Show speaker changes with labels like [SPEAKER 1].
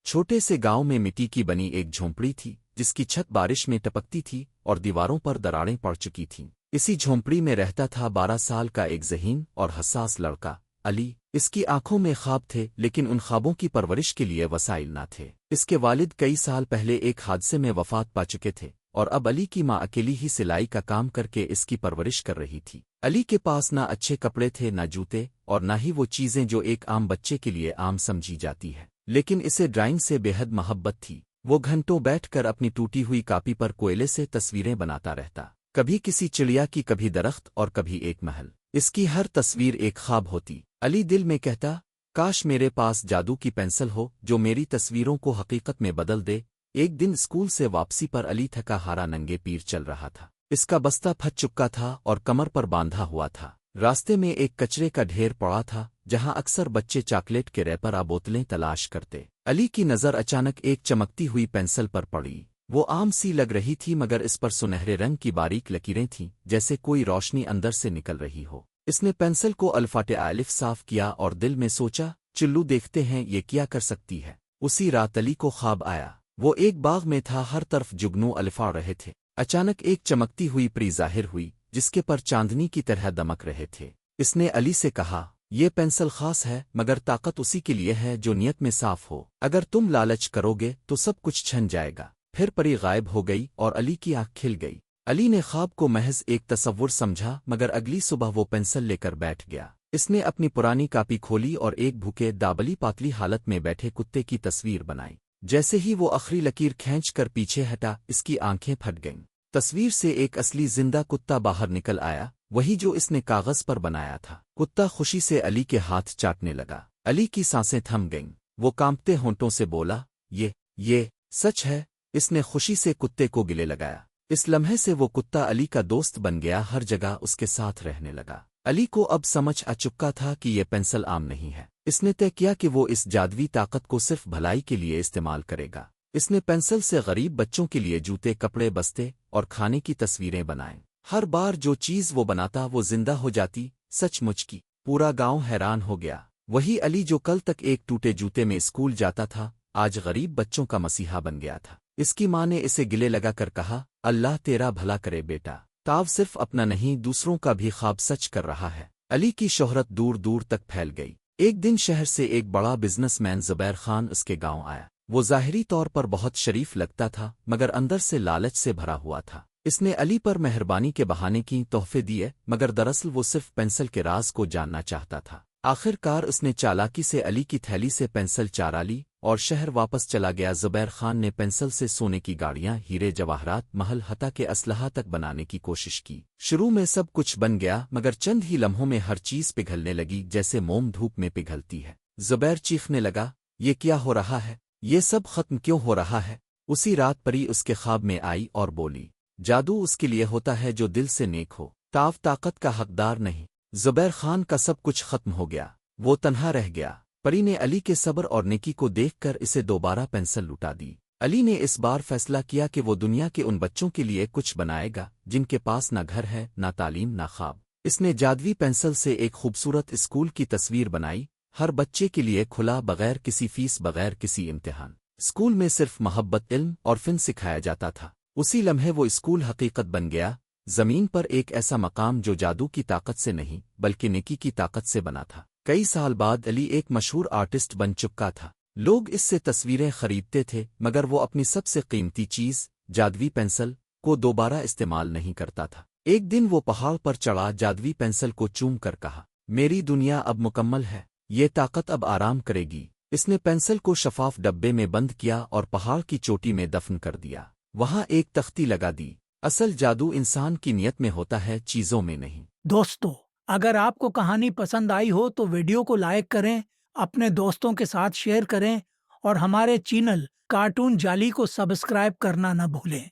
[SPEAKER 1] چھوٹے سے گاؤں میں مٹی کی بنی ایک جھونپڑی تھی جس کی چھت بارش میں ٹپکتی تھی اور دیواروں پر دراڑیں پڑ چکی تھیں۔ اسی جھونپڑی میں رہتا تھا 12 سال کا ایک ذہین اور حساس لڑکا علی۔ اس کی آنکھوں میں خواب تھے لیکن ان خوابوں کی پرورش کے لیے وسائل نہ تھے۔ اس کے والد کئی سال پہلے ایک حادثے میں وفات پا چکے تھے اور اب علی کی ماں اکیلی ہی سلائی کا کام کر کے اس کی پرورش کر رہی تھی۔ علی کے پاس نہ اچھے کپڑے تھے، نہ جوتے، اور نہ ہی وہ چیزیں جو ایک عام بچے کے لیے عام سمجھی جاتی ہے، لیکن اسے ڈرائنگ سے بے حد محبت تھی۔ وہ گھنٹوں بیٹھ کر اپنی ٹوٹی ہوئی کاپی پر کوئلے سے تصویریں بناتا رہتا، کبھی کسی چڑیا کی، کبھی درخت، اور کبھی ایک محل۔ اس کی ہر تصویر ایک خواب ہوتی۔ علی دل میں کہتا، کاش میرے پاس جادو کی پینسل ہو جو میری تصویروں کو حقیقت میں بدل دے۔ ایک دن اسکول سے واپسی پر علی تھکا ہارا ننگے پیر چل رہا تھا۔ اس کا بستہ پھٹ چکا تھا اور کمر پر باندھا ہوا تھا۔ راستے میں ایک کچرے کا ڈھیر پڑا تھا جہاں اکثر بچے چاکلیٹ کے ریپر بوتلیں تلاش کرتے۔ علی کی نظر اچانک ایک چمکتی ہوئی پینسل پر پڑی۔ وہ عام سی لگ رہی تھی مگر اس پر سنہرے رنگ کی باریک لکیریں تھیں جیسے کوئی روشنی اندر سے نکل رہی ہو۔ اس نے پینسل کو الفاظ الف صاف کیا اور دل میں سوچا، چلو دیکھتے ہیں یہ کیا کر سکتی ہے۔ اسی رات علی کو خواب آیا۔ وہ ایک باغ میں تھا، ہر طرف جگنو الفاظ رہے تھے۔ اچانک ایک چمکتی ہوئی پری ظاہر ہوئی جس کے پر چاندنی کی طرح دمک رہے تھے۔ اس نے علی سے کہا، یہ پینسل خاص ہے مگر طاقت اسی کے لیے ہے جو نیت میں صاف ہو۔ اگر تم لالچ کرو گے تو سب کچھ چھن جائے گا۔ پھر پری غائب ہو گئی اور علی کی آنکھ کھل گئی۔ علی نے خواب کو محض ایک تصور سمجھا مگر اگلی صبح وہ پینسل لے کر بیٹھ گیا۔ اس نے اپنی پرانی کاپی کھولی اور ایک بھوکے دابلی پاتلی حالت میں بیٹھے کتے کی تصویر بنائی۔ جیسے ہی وہ آخری لکیر کھینچ کر پیچھے ہٹا، اس کی آنکھیں پھٹ گئیں۔ تصویر سے ایک اصلی زندہ کتا باہر نکل آیا، وہی جو اس نے کاغذ پر بنایا تھا۔ کتا خوشی سے علی کے ہاتھ چاٹنے لگا۔ علی کی سانسیں تھم گئیں۔ وہ کانپتے ہونٹوں سے بولا، یہ سچ ہے۔ اس نے خوشی سے کتے کو گلے لگایا۔ اس لمحے سے وہ کتا علی کا دوست بن گیا، ہر جگہ اس کے ساتھ رہنے لگا۔ علی کو اب سمجھ آ چکا تھا کہ یہ پینسل عام نہیں ہے۔ اس نے طے کیا کہ وہ اس جادوی طاقت کو صرف بھلائی کے لیے استعمال کرے گا۔ اس نے پینسل سے غریب بچوں کے لیے جوتے، کپڑے، بستے اور کھانے کی تصویریں بنائیں۔ ہر بار جو چیز وہ بناتا وہ زندہ ہو جاتی۔ سچ مچ کی پورا گاؤں حیران ہو گیا۔ وہی علی جو کل تک ایک ٹوٹے جوتے میں اسکول جاتا تھا، آج غریب بچوں کا مسیحا بن گیا تھا۔ اس کی ماں نے اسے گلے لگا کر کہا، اللہ تیرا بھلا کرے بیٹا، تاو صرف اپنا نہیں دوسروں کا بھی خواب سچ کر رہا ہے۔ علی کی شہرت دور دور تک پھیل گئی۔ ایک دن شہر سے ایک بڑا بزنس مین زبیر خان اس کے گاؤں آیا۔ وہ ظاہری طور پر بہت شریف لگتا تھا مگر اندر سے لالچ سے بھرا ہوا تھا۔ اس نے علی پر مہربانی کے بہانے کی تحفے دیے مگر دراصل وہ صرف پینسل کے راز کو جاننا چاہتا تھا۔ آخر کار اس نے چالاکی سے علی کی تھیلی سے پینسل چارا لی اور شہر واپس چلا گیا۔ زبیر خان نے پینسل سے سونے کی گاڑیاں، ہیرے جواہرات، محل حتیٰ کے اسلحہ تک بنانے کی کوشش کی۔ شروع میں سب کچھ بن گیا مگر چند ہی لمحوں میں ہر چیز پگھلنے لگی جیسے موم دھوپ میں پگھلتی ہے۔ زبیر چیخنے لگا، یہ کیا ہو رہا ہے؟ یہ سب ختم کیوں ہو رہا ہے؟ اسی رات پری اس کے خواب میں آئی اور بولی، جادو اس کے لیے ہوتا ہے جو دل سے نیک ہو، تاو طاقت کا حقدار نہیں۔ زبیر خان کا سب کچھ ختم ہو گیا، وہ تنہا رہ گیا۔ پری نے علی کے صبر اور نیکی کو دیکھ کر اسے دوبارہ پینسل لوٹا دی۔ علی نے اس بار فیصلہ کیا کہ وہ دنیا کے ان بچوں کے لیے کچھ بنائے گا جن کے پاس نہ گھر ہے، نہ تعلیم، نہ خواب۔ اس نے جادوی پینسل سے ایک خوبصورت اسکول کی تصویر بنائی، ہر بچے کے لیے کھلا، بغیر کسی فیس، بغیر کسی امتحان۔ اسکول میں صرف محبت، علم اور فن سکھایا جاتا تھا۔ اسی لمحے وہ اسکول حقیقت بن گیا، زمین پر ایک ایسا مقام جو جادو کی طاقت سے نہیں بلکہ نیکی کی طاقت سے بنا تھا۔ کئی سال بعد علی ایک مشہور آرٹسٹ بن چکا تھا۔ لوگ اس سے تصویریں خریدتے تھے مگر وہ اپنی سب سے قیمتی چیز، جادوی پینسل، کو دوبارہ استعمال نہیں کرتا تھا۔ ایک دن وہ پہاڑ پر چڑھا، جادوی پینسل کو چوم کر کہا، میری دنیا اب مکمل ہے، یہ طاقت اب آرام کرے گی۔ اس نے پینسل کو شفاف ڈبے میں بند کیا اور پہاڑ کی چوٹی میں دفن کر دیا۔ وہاں ایک تختی لگا دی۔ اصل جادو انسان کی نیت میں ہوتا ہے، چیزوں میں نہیں۔
[SPEAKER 2] دوستو، اگر آپ کو کہانی پسند آئی ہو تو ویڈیو کو لائک کریں، اپنے دوستوں کے ساتھ شیئر کریں اور ہمارے چینل کارٹون جالی کو سبسکرائب کرنا نہ بھولیں۔